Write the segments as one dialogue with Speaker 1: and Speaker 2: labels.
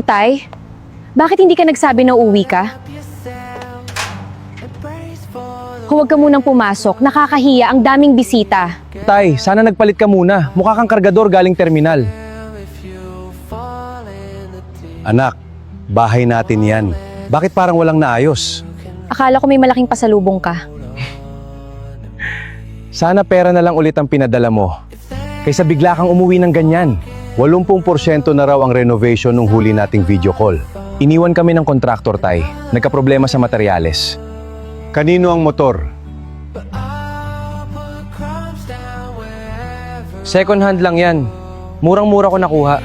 Speaker 1: Tay, bakit hindi ka nagsabi na uuwi ka? Huwag ka munang pumasok. Nakakahiya, ang daming bisita.
Speaker 2: Tay, sana nagpalit ka muna. Mukha kang kargador galing terminal. Anak, bahay natin yan. Bakit parang walang naayos?
Speaker 1: Akala ko may malaking pasalubong ka.
Speaker 2: Sana pera na lang ulit ang pinadala mo. Kaysa bigla kang umuwi ng ganyan. 80% na raw ang renovation nung huli nating video call. Iniwan kami ng kontraktor, Tay. Nagkaproblema sa materyales. Kanino ang motor? Second hand lang yan. Murang-mura ko nakuha.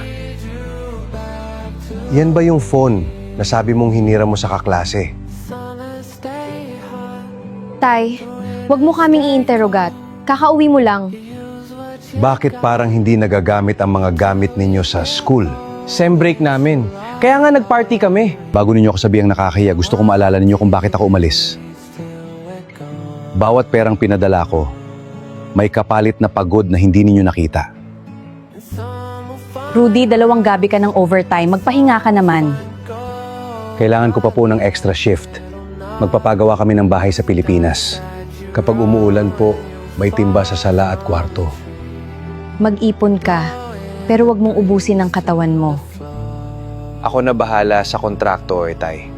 Speaker 2: Yan ba yung phone na sabi mong hinira mo sa kaklase?
Speaker 1: Tay, wag mo kaming iinterogat. Kakauwi mo lang.
Speaker 2: Bakit parang hindi nagagamit ang mga gamit ninyo sa school? Sem break namin. Kaya nga nag-party kami. Bago ninyo ako sabihang nakakahiya, gusto ko maalala ninyo kung bakit ako umalis. Bawat perang pinadala ko, may kapalit na pagod na hindi ninyo nakita.
Speaker 1: Rudy, 2 gabi ka ng overtime. Magpahinga ka naman.
Speaker 2: Kailangan ko pa po ng extra shift. Magpapagawa kami ng bahay sa Pilipinas. Kapag umuulan po, may timba sa sala at kwarto.
Speaker 1: Mag-ipon ka, pero wag mong ubusin ang katawan mo.
Speaker 2: Ako na bahala sa kontrakto, Tay.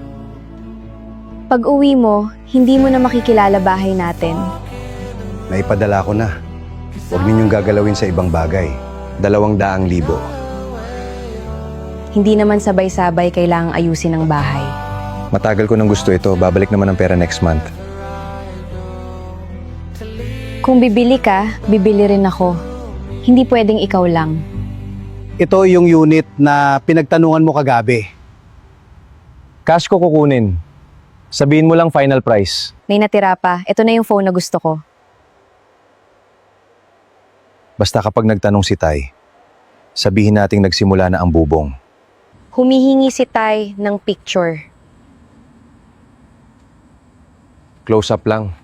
Speaker 1: Pag uwi mo, hindi mo na makikilala bahay natin.
Speaker 2: Naipadala ko na. Huwag ninyong gagalawin sa ibang bagay. 200,000.
Speaker 1: Hindi naman sabay-sabay kailangang ayusin ang bahay.
Speaker 2: Matagal ko nang gusto ito. Babalik naman ang pera next month.
Speaker 1: Kung bibili ka, bibili rin ako. Hindi pwedeng ikaw lang.
Speaker 2: Ito yung unit na pinagtanungan mo kagabi. Cash ko kukunin. Sabihin mo lang final price.
Speaker 1: May natira pa. Ito na yung phone na gusto ko.
Speaker 2: Basta kapag nagtanong si Tay, sabihin nating nagsimula na ang bubong.
Speaker 1: Humihingi si Tay ng picture.
Speaker 2: Close up lang.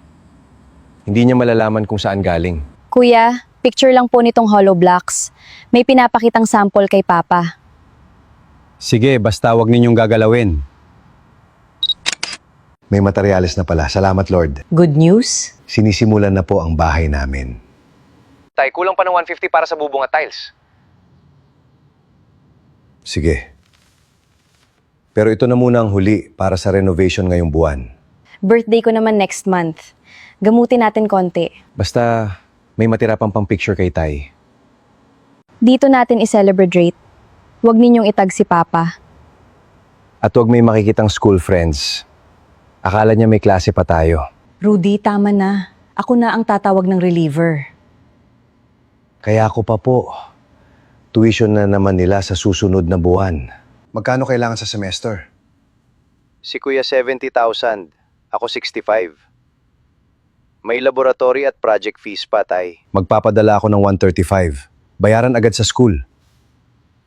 Speaker 2: Hindi niya malalaman kung saan galing.
Speaker 1: Kuya, picture lang po nitong hollow blocks. May pinapakitang sample kay Papa.
Speaker 2: Sige, basta wag ninyong gagalawin. May materyales na pala. Salamat, Lord.
Speaker 1: Good news?
Speaker 2: Sinisimulan na po ang bahay namin. Tay, kulang pa ng 150 para sa bubong at tiles. Sige. Pero ito na muna ang huli para sa renovation ngayong buwan.
Speaker 1: Birthday ko naman next month. Gamutin natin konti.
Speaker 2: Basta may matira pang picture kay Tay.
Speaker 1: Dito natin i-celebrate. Huwag ninyong itag si Papa.
Speaker 2: At huwag may makikitang school friends. Akala niya may klase pa tayo.
Speaker 1: Rudy, tama na. Ako na ang tatawag ng reliever.
Speaker 2: Kaya ako pa po. Tuition na naman nila sa susunod na buwan. Magkano kailangan sa semester? Si Kuya 70,000. Ako 65. May laboratory at project fees pa, Tay. Magpapadala ako ng 135. Bayaran agad sa school.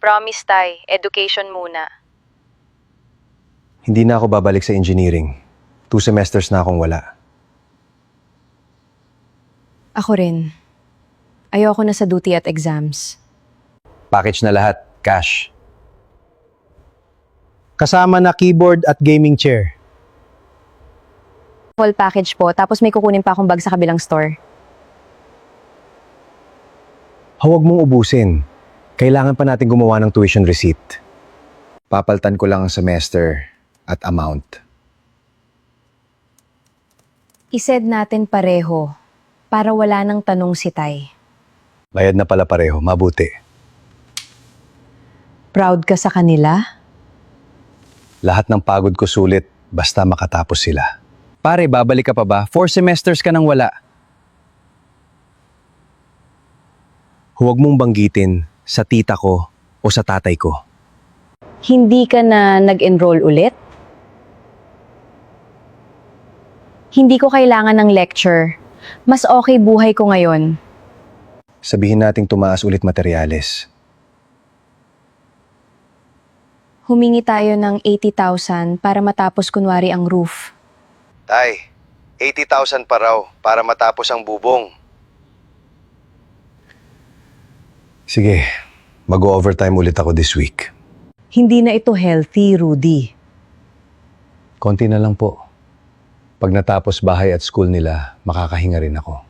Speaker 1: Promise, Tay. Education muna.
Speaker 2: Hindi na ako babalik sa engineering. 2 semesters na akong wala.
Speaker 1: Ako rin. Ayoko na sa duty at exams.
Speaker 2: Package na lahat. Cash. Kasama na keyboard at gaming chair.
Speaker 1: Full package po, tapos may kukunin pa akong bag sa kabilang store.
Speaker 2: Huwag mong ubusin. Kailangan pa natin gumawa ng tuition receipt. Papaltan ko lang ang semester at amount.
Speaker 1: I-send natin pareho para wala nang tanong si Tay.
Speaker 2: Bayad na pala pareho. Mabuti.
Speaker 1: Proud ka sa kanila?
Speaker 2: Lahat ng pagod ko sulit basta makatapos sila. Pare, babalik ka pa ba? 4 semesters ka nang wala. Huwag mong banggitin sa tita ko o sa tatay ko.
Speaker 1: Hindi ka na nag-enroll ulit? Hindi ko kailangan ng lecture. Mas okay buhay ko ngayon.
Speaker 2: Sabihin nating tumaas ulit materyales.
Speaker 1: Humingi tayo ng 80,000 para matapos kunwari ang roof.
Speaker 2: Tay, 80,000 pa raw para matapos ang bubong. Sige, mag-overtime ulit ako this week.
Speaker 3: Hindi na ito healthy, Rudy.
Speaker 2: Konti na lang po. Pag natapos bahay at school nila, makakahinga rin ako.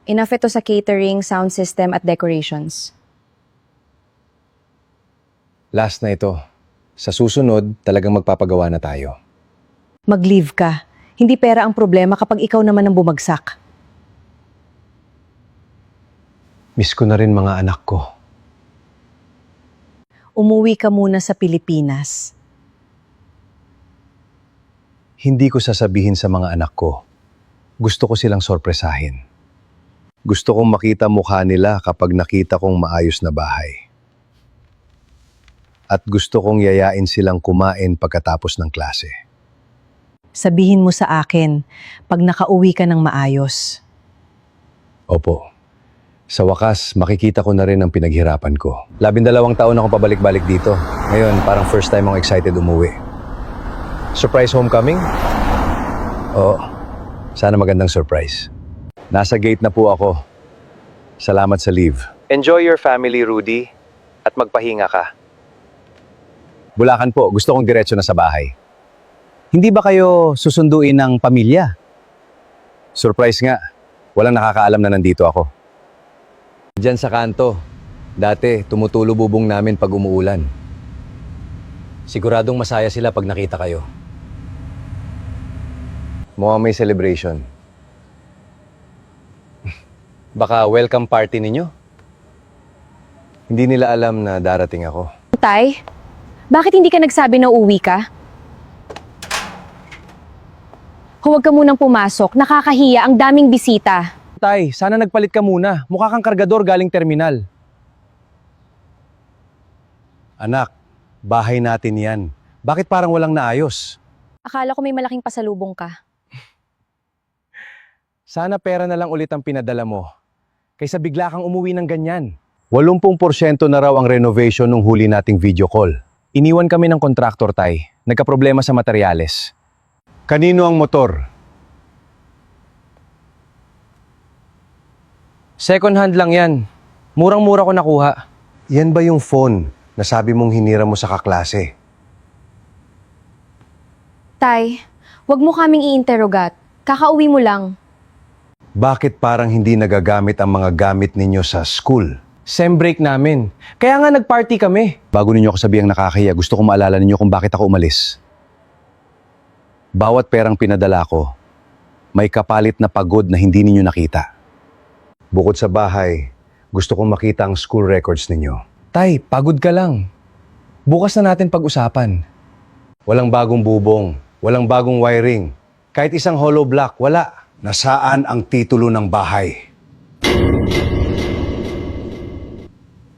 Speaker 1: Enough ito sa catering, sound system at decorations.
Speaker 2: Last na ito. Sa susunod, talagang magpapagawa na tayo.
Speaker 3: Mag-leave ka. Hindi pera ang problema kapag ikaw naman ang bumagsak.
Speaker 2: Miss ko na rin mga anak ko.
Speaker 3: Umuwi ka muna sa Pilipinas.
Speaker 2: Hindi ko sasabihin sa mga anak ko. Gusto ko silang sorpresahin. Gusto kong makita mukha nila kapag nakita kong maayos na bahay. At gusto kong yayain silang kumain pagkatapos ng klase.
Speaker 3: Sabihin mo sa akin pag nakauwi ka ng maayos.
Speaker 2: Opo. Sa wakas, makikita ko na rin ang pinaghirapan ko. 12 taon akong pabalik-balik dito. Ngayon, parang first time akong excited umuwi. Surprise homecoming? Oo. Sana magandang surprise. Nasa gate na po ako. Salamat sa leave. Enjoy your family, Rudy. At magpahinga ka. Bulacan po. Gusto kong diretso na sa bahay. Hindi ba kayo susunduin ng pamilya? Surprise nga. Walang nakakaalam na nandito ako. Diyan sa kanto. Dati, tumutulo bubong namin pag umuulan. Siguradong masaya sila pag nakita kayo. Mukhang may celebration. Baka welcome party ninyo? Hindi nila alam na darating ako.
Speaker 1: Tay, bakit hindi ka nagsabi na uuwi ka? Huwag ka munang pumasok. Nakakahiya, ang daming bisita.
Speaker 2: Tay, sana nagpalit ka muna. Mukha kang kargador galing terminal. Anak, bahay natin yan. Bakit parang walang naayos?
Speaker 1: Akala ko may malaking pasalubong ka.
Speaker 2: Sana pera na lang ulit ang pinadala mo. Kaysa bigla kang umuwi ng ganyan. 80% na raw ang renovation nung huli nating video call. Iniwan kami ng kontraktor, Tay. Nagkaproblema sa materyales. Kanino ang motor? Second hand lang yan. Murang-mura ko nakuha. Yan ba yung phone na sabi mong hinira mo sa kaklase?
Speaker 1: Tay, wag mo kaming i-interrogat. Kakauwi mo lang.
Speaker 2: Bakit parang hindi nagagamit ang mga gamit ninyo sa school? Sem break namin. Kaya nga nag-party kami. Bago ninyo ako sabihang nakakahiya, gusto ko maalala ninyo kung bakit ako umalis. Bawat perang pinadala ko, may kapalit na pagod na hindi ninyo nakita. Bukod sa bahay, gusto kong makita ang school records ninyo. Tay, pagod ka lang. Bukas na natin pag-usapan. Walang bagong bubong, walang bagong wiring. Kahit isang hollow block, wala. Nasaan ang titulo ng bahay?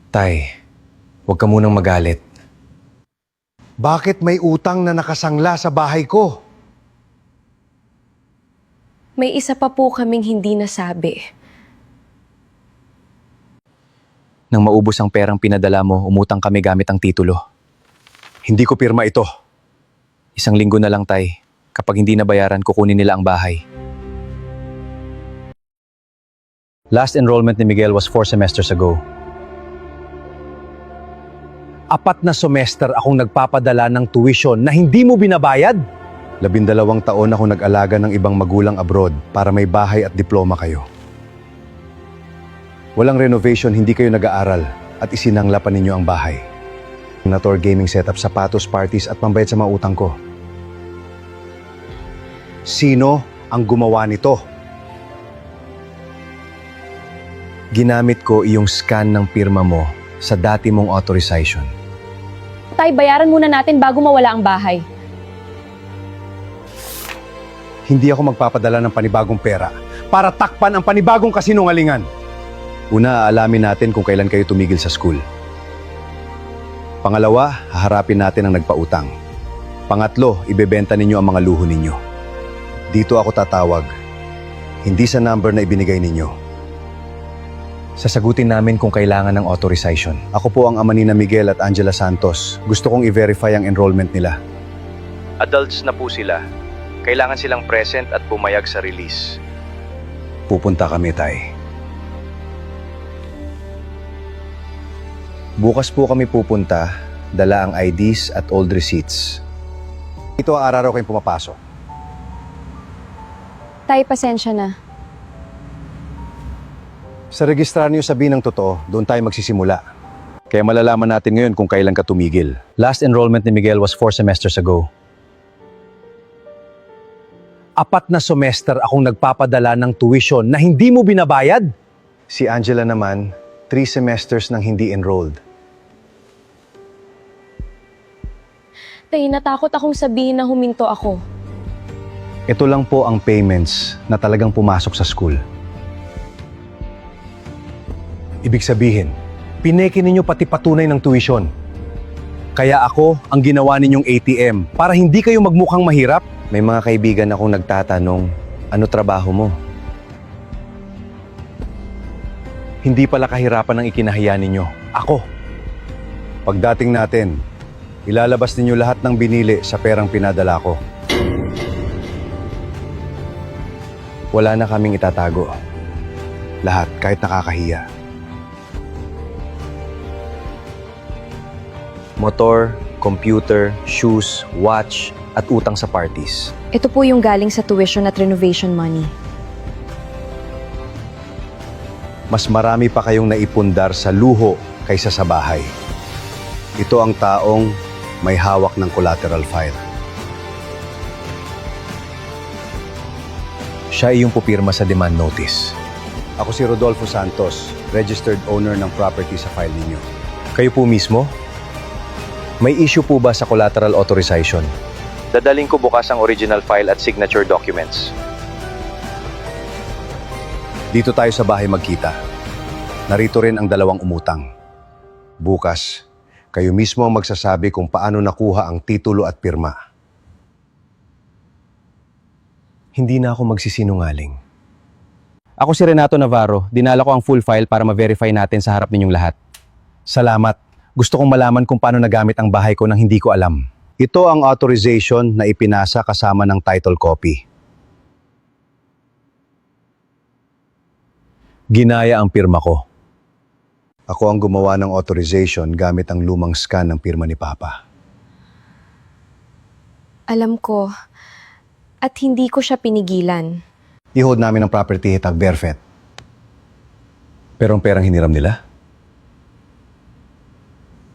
Speaker 2: Tay, huwag ka munang magalit. Bakit may utang na nakasangla sa bahay ko?
Speaker 1: May isa pa po kaming hindi nasabi.
Speaker 2: Nang maubos ang perang pinadala mo, umutang kami gamit ang titulo. Hindi ko pirma ito. 1 linggo na lang, Tay. Kapag hindi nabayaran, kukunin nila ang bahay. Last enrollment ni Miguel was 4 semesters ago. 4 na semester akong nagpapadala ng tuition na hindi mo binabayad? 12 taon ako nag-alaga ng ibang magulang abroad para may bahay at diploma kayo. Walang renovation, hindi kayo nag-aaral at isinangla pa ninyo ang bahay. Nator gaming setup, sapatos, parties at pambayad sa mga utang ko. Sino ang gumawa nito? Ginamit ko iyong scan ng pirma mo sa dati mong authorization.
Speaker 1: Tay, bayaran muna natin bago mawala ang bahay.
Speaker 2: Hindi ako magpapadala ng panibagong pera para takpan ang panibagong kasinungalingan. Una, aalamin natin kung kailan kayo tumigil sa school. Pangalawa, haharapin natin ang nagpautang. Pangatlo, ibebenta ninyo ang mga luho ninyo. Dito ako tatawag, hindi sa number na ibinigay ninyo. Sasagutin namin kung kailangan ng authorization. Ako po ang ama ni Miguel at Angela Santos. Gusto kong i-verify ang enrollment nila. Adults na po sila. Kailangan silang present at pumayag sa release. Pupunta kami, Tay. Bukas po kami pupunta dala ang IDs at old receipts. Ito araw-araw kayong pumapasok.
Speaker 1: Tay, pasensya na.
Speaker 2: Sa registrar niyo sabihin ng totoo, doon tayo magsisimula. Kaya malalaman natin ngayon kung kailan ka tumigil. Last enrollment ni Miguel was 4 semesters ago. 4 na semester akong nagpapadala ng tuition na hindi mo binabayad? Si Angela naman, 3 semesters nang hindi enrolled.
Speaker 1: Tay, natakot akong sabihin na huminto ako.
Speaker 2: Ito lang po ang payments na talagang pumasok sa school. Ibig sabihin, pineke ninyo pati patunay ng tuition. Kaya ako ang ginawa ninyong ATM para hindi kayo magmukhang mahirap. May mga kaibigan akong nagtatanong, ano trabaho mo? Hindi pala kahirapan ang ikinahiya ninyo. Ako. Pagdating natin, ilalabas ninyo lahat ng binili sa perang pinadala ko. Wala na kaming itatago. Lahat, kahit nakakahiya. Motor, computer, shoes, watch, at utang sa parties.
Speaker 1: Ito po yung galing sa tuition at renovation money.
Speaker 2: Mas marami pa kayong naipundar sa luho kaysa sa bahay. Ito ang taong may hawak ng collateral file. Siya ay yung pupirma sa demand notice. Ako si Rodolfo Santos, registered owner ng property sa file ninyo. Kayo po mismo? May issue po ba sa collateral authorization? Dadaling ko bukas ang original file at signature documents. Dito tayo sa bahay magkita. Narito rin ang 2 umutang. Bukas, kayo mismo ang magsasabi kung paano nakuha ang titulo at pirma. Hindi na ako magsisinungaling.
Speaker 4: Ako si Renato Navarro. Dinala ko ang full file para ma-verify natin sa harap ninyong lahat.
Speaker 2: Salamat. Gusto kong malaman kung paano nagamit ang bahay ko nang hindi ko alam. Ito ang authorization na ipinasa kasama ng title copy. Ginaya ang pirma ko. Ako ang gumawa ng authorization gamit ang lumang scan ng pirma ni Papa.
Speaker 1: Alam ko. At hindi ko siya pinigilan.
Speaker 2: I-hold namin ang property hitag Berfet. Pero ang perang hiniram nila?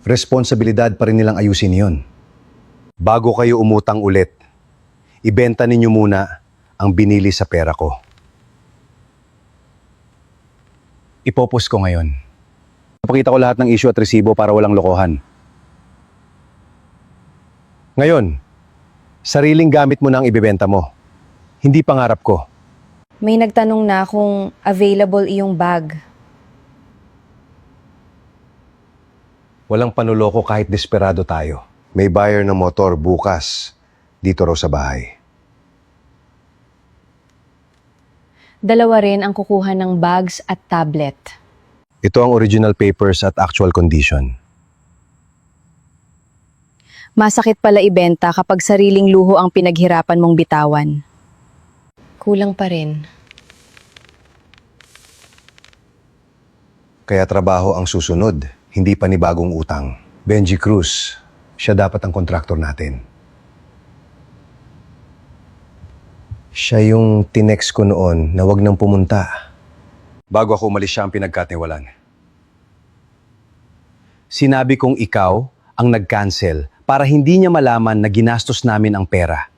Speaker 2: Responsibilidad pa rin nilang ayusin yon. Bago kayo umutang ulit, ibenta ninyo muna ang binili sa pera ko. Ipopos ko ngayon. Napakita ko lahat ng issue at resibo para walang lokohan. Ngayon, sariling gamit mo na ang ibebenta mo. Hindi pangarap ko.
Speaker 1: May nagtanong na kung available iyong bag.
Speaker 2: Walang panuloko kahit desperado tayo. May buyer ng motor bukas, dito raw sa bahay.
Speaker 1: 2 rin ang kukuha ng bags at tablet.
Speaker 2: Ito ang original papers at actual condition.
Speaker 1: Masakit pala ibenta kapag sariling luho ang pinaghirapan mong bitawan. Kulang pa rin.
Speaker 2: Kaya trabaho ang susunod, hindi panibagong utang. Benji Cruz, siya dapat ang kontraktor natin. Siya yung tinext ko noon na wag nang pumunta. Bago ako umalis siya ang pinagkatiwalan. Sinabi kong ikaw ang nag-cancel para hindi niya malaman na ginastos namin ang pera.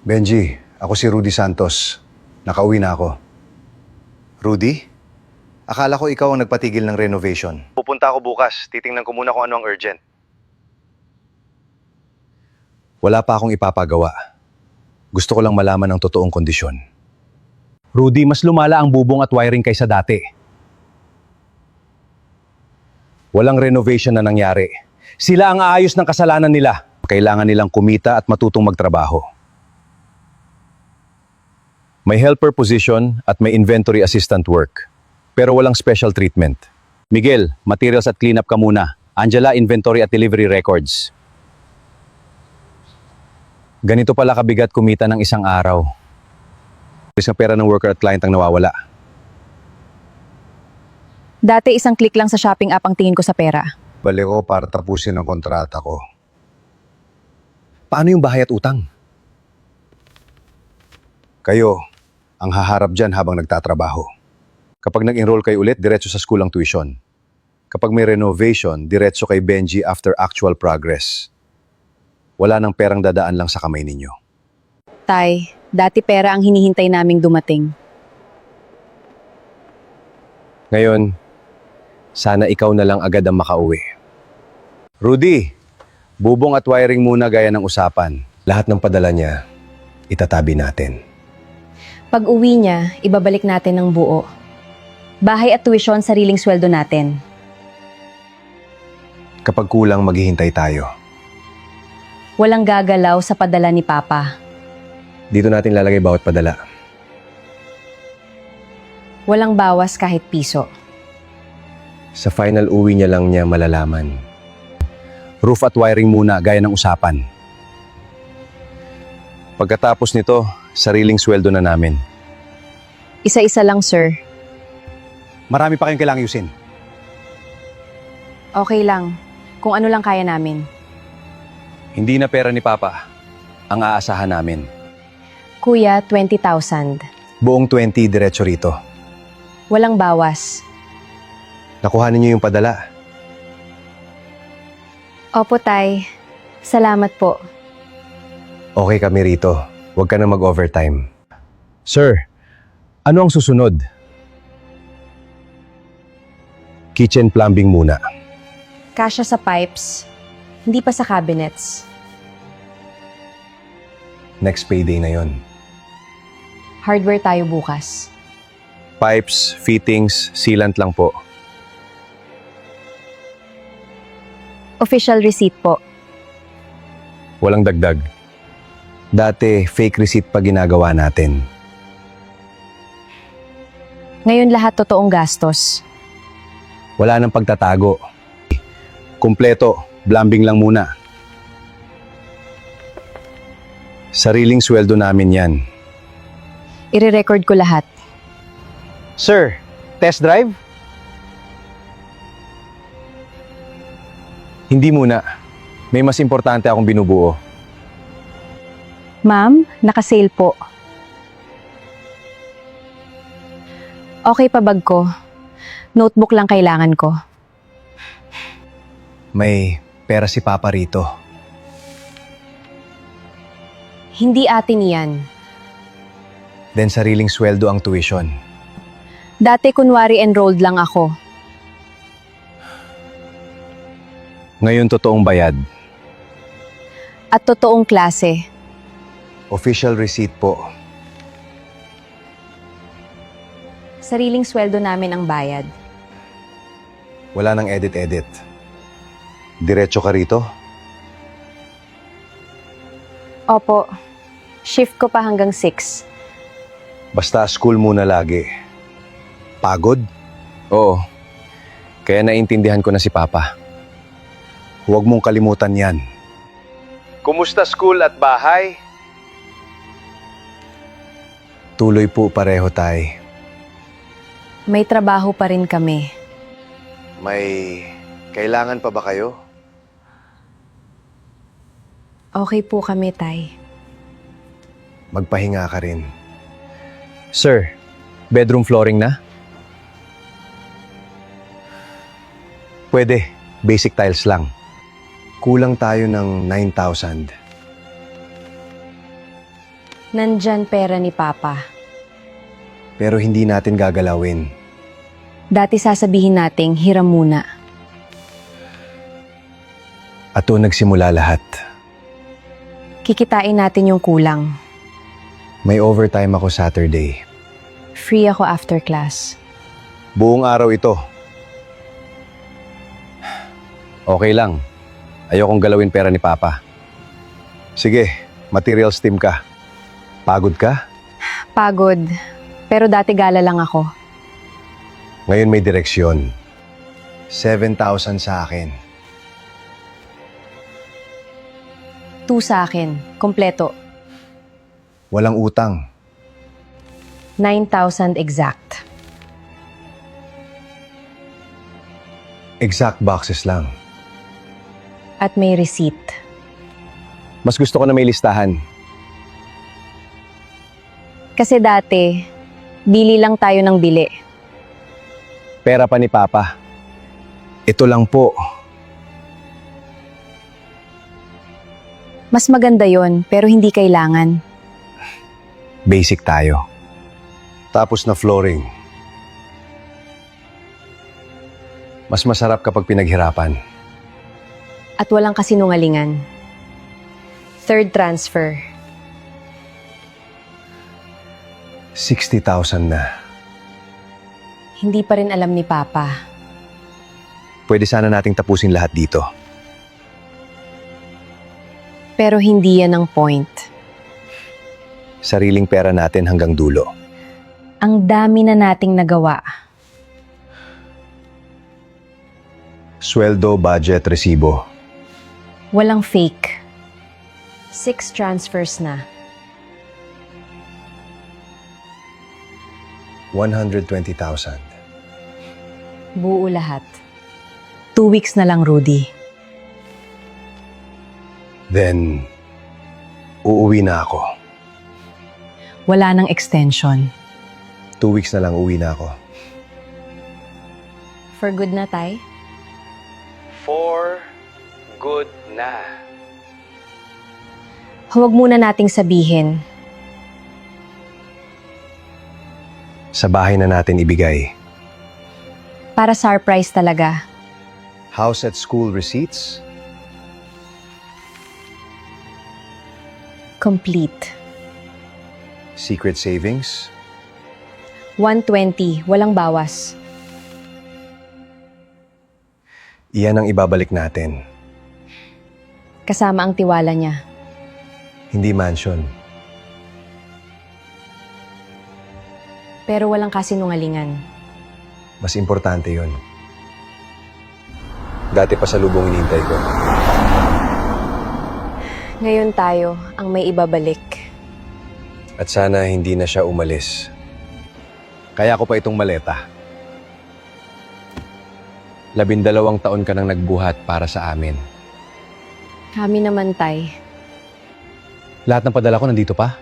Speaker 2: Benji, ako si Rudy Santos. Nakauwi na ako. Rudy? Akala ko ikaw ang nagpatigil ng renovation. Pupunta ako bukas. Titingnan ko muna kung ano ang urgent. Wala pa akong ipapagawa. Gusto ko lang malaman ang totoong kondisyon.
Speaker 4: Rudy, mas lumala ang bubong at wiring kaysa dati.
Speaker 2: Walang renovation na nangyari. Sila ang aayos ng kasalanan nila. Kailangan nilang kumita at matutong magtrabaho. May helper position at may inventory assistant work. Pero walang special treatment. Miguel, materials at cleanup ka muna. Angela, inventory at delivery records. Ganito pala kabigat kumita ng isang araw. Isang pera ng worker at client ang nawawala.
Speaker 1: Dati isang click lang sa shopping app ang tingin ko sa pera.
Speaker 2: Balik ko para tapusin ang kontrata ko. Paano yung bahay at utang? Kayo, ang haharap dyan habang nagtatrabaho. Kapag nag-enroll kayo ulit, diretso sa school ang tuition. Kapag may renovation, diretso kay Benji after actual progress. Wala nang perang dadaan lang sa kamay ninyo.
Speaker 1: Tay, dati pera ang hinihintay naming dumating.
Speaker 2: Ngayon, sana ikaw na lang agad ang makauwi. Rudy, bubong at wiring muna gaya ng usapan. Lahat ng padala niya, itatabi natin.
Speaker 1: Pag uwi niya, ibabalik natin ng buo. Bahay at tuition, sariling sweldo natin.
Speaker 2: Kapag kulang, maghihintay tayo.
Speaker 1: Walang gagalaw sa padala ni Papa.
Speaker 2: Dito natin lalagay bawat padala.
Speaker 1: Walang bawas kahit piso.
Speaker 2: Sa final uwi niya lang niya malalaman. Roof at wiring muna gaya ng usapan. Pagkatapos nito, sariling sweldo na namin.
Speaker 1: Isa-isa lang, sir.
Speaker 2: Marami pa kayong kailangang ayusin.
Speaker 1: Okay lang. Kung ano lang kaya namin.
Speaker 2: Hindi na pera ni Papa ang aasahan namin.
Speaker 1: Kuya, 20,000.
Speaker 2: Buong 20 diretso rito.
Speaker 1: Walang bawas.
Speaker 2: Nakuhanin niyo yung padala.
Speaker 1: Opo, Tay. Salamat po.
Speaker 2: Okay kami rito. Huwag ka na mag-overtime. Sir, ano ang susunod? Kitchen plumbing muna.
Speaker 1: Kasya sa pipes. Hindi pa sa cabinets.
Speaker 2: Next payday na yon.
Speaker 1: Hardware tayo bukas.
Speaker 2: Pipes, fittings, sealant lang po.
Speaker 1: Official receipt po.
Speaker 2: Walang dagdag. Dati, fake receipt pa ginagawa natin.
Speaker 1: Ngayon lahat totoong gastos.
Speaker 2: Wala nang pagtatago. Kumpleto, plumbing lang muna. Sariling sweldo namin yan.
Speaker 1: Ire-record ko lahat.
Speaker 2: Sir, test drive? Hindi muna. May mas importante akong binubuo.
Speaker 1: Ma'am, naka-sale po. Okay pa bag ko. Notebook lang kailangan ko.
Speaker 2: May pera si Papa rito.
Speaker 1: Hindi atin yan.
Speaker 2: Then sariling sweldo ang tuition.
Speaker 1: Dati kunwari enrolled lang ako.
Speaker 2: Ngayon totoong bayad.
Speaker 1: At totoong klase.
Speaker 2: Official receipt po.
Speaker 1: Sariling sweldo namin ang bayad.
Speaker 2: Wala nang edit-edit. Diretso ka rito?
Speaker 1: Opo. Shift ko pa hanggang 6.
Speaker 2: Basta school muna lagi. Pagod?
Speaker 4: Oo. Kaya naintindihan ko na si Papa.
Speaker 2: Huwag mong kalimutan yan. Kumusta school at bahay? Tuloy po pareho, Tay.
Speaker 1: May trabaho pa rin kami.
Speaker 2: May kailangan pa ba kayo?
Speaker 1: Okay po kami, Tay.
Speaker 2: Magpahinga ka rin.
Speaker 4: Sir, bedroom flooring na?
Speaker 2: Pwede, basic tiles lang. Kulang tayo ng 9,000.
Speaker 1: Nandyan pera ni Papa.
Speaker 2: Pero hindi natin gagalawin.
Speaker 1: Dati sasabihin nating hiram muna.
Speaker 2: At doon nagsimula lahat.
Speaker 1: Kikitain natin yung kulang.
Speaker 2: May overtime ako Saturday.
Speaker 1: Free ako after class.
Speaker 2: Buong araw ito.
Speaker 4: Okay lang. Ayokong galawin pera ni Papa.
Speaker 2: Sige, materials team ka. Pagod ka?
Speaker 1: Pagod. Pero dati gala lang ako.
Speaker 2: Ngayon may direksyon. 7,000 sa akin.
Speaker 1: 2 sa akin. Kompleto.
Speaker 2: Walang utang.
Speaker 1: 9,000 exact.
Speaker 2: Exact boxes lang.
Speaker 3: At may receipt.
Speaker 4: Mas gusto ko na may listahan.
Speaker 1: Kasi dati, bili lang tayo ng bili.
Speaker 4: Pera pa ni Papa.
Speaker 2: Ito lang po.
Speaker 1: Mas maganda yon, pero hindi kailangan.
Speaker 2: Basic tayo. Tapos na flooring. Mas masarap kapag pinaghirapan.
Speaker 1: At walang kasinungalingan. Third transfer.
Speaker 2: 60,000 na.
Speaker 1: Hindi pa rin alam ni Papa.
Speaker 2: Pwede sana nating tapusin lahat dito.
Speaker 1: Pero hindi yan ang point.
Speaker 2: Sariling pera natin hanggang dulo.
Speaker 3: Ang dami na nating nagawa.
Speaker 2: Sweldo, budget, resibo.
Speaker 3: Walang fake.
Speaker 1: 6 transfers na.
Speaker 2: 120,000.
Speaker 1: Buo lahat.
Speaker 3: 2 weeks na lang, Rudy.
Speaker 2: Then, uuwi na ako.
Speaker 3: Wala nang extension.
Speaker 2: 2 weeks na lang uuwi na ako.
Speaker 1: For good na, Tay?
Speaker 4: For good na.
Speaker 1: Huwag muna nating sabihin.
Speaker 2: Sa bahay na natin ibigay.
Speaker 1: Para surprise talaga.
Speaker 2: House at school receipts?
Speaker 1: Complete.
Speaker 2: Secret savings?
Speaker 1: 120, walang bawas.
Speaker 2: Iyan ang ibabalik natin.
Speaker 1: Kasama ang tiwala niya.
Speaker 2: Hindi mansion.
Speaker 1: Pero walang kasinungalingan.
Speaker 2: Mas importante yun. Dati pa sa lubong hinihintay ko.
Speaker 1: Ngayon tayo ang may ibabalik.
Speaker 2: At sana hindi na siya umalis. Kaya ko pa itong maleta.
Speaker 4: 12 taon ka nang nagbuhat para sa amin.
Speaker 1: Kami naman, Tay.
Speaker 4: Lahat ng padala ko nandito pa.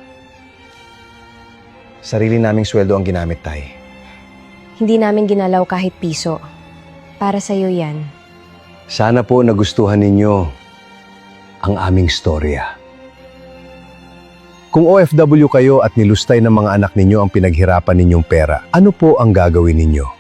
Speaker 2: Sarili naming sweldo ang ginamit, Tay.
Speaker 1: Hindi namin ginalaw kahit piso. Para sa'yo yan.
Speaker 2: Sana po nagustuhan ninyo ang aming storya. Kung OFW kayo at nilustay ng mga anak ninyo ang pinaghirapan ninyong pera, ano po ang gagawin ninyo?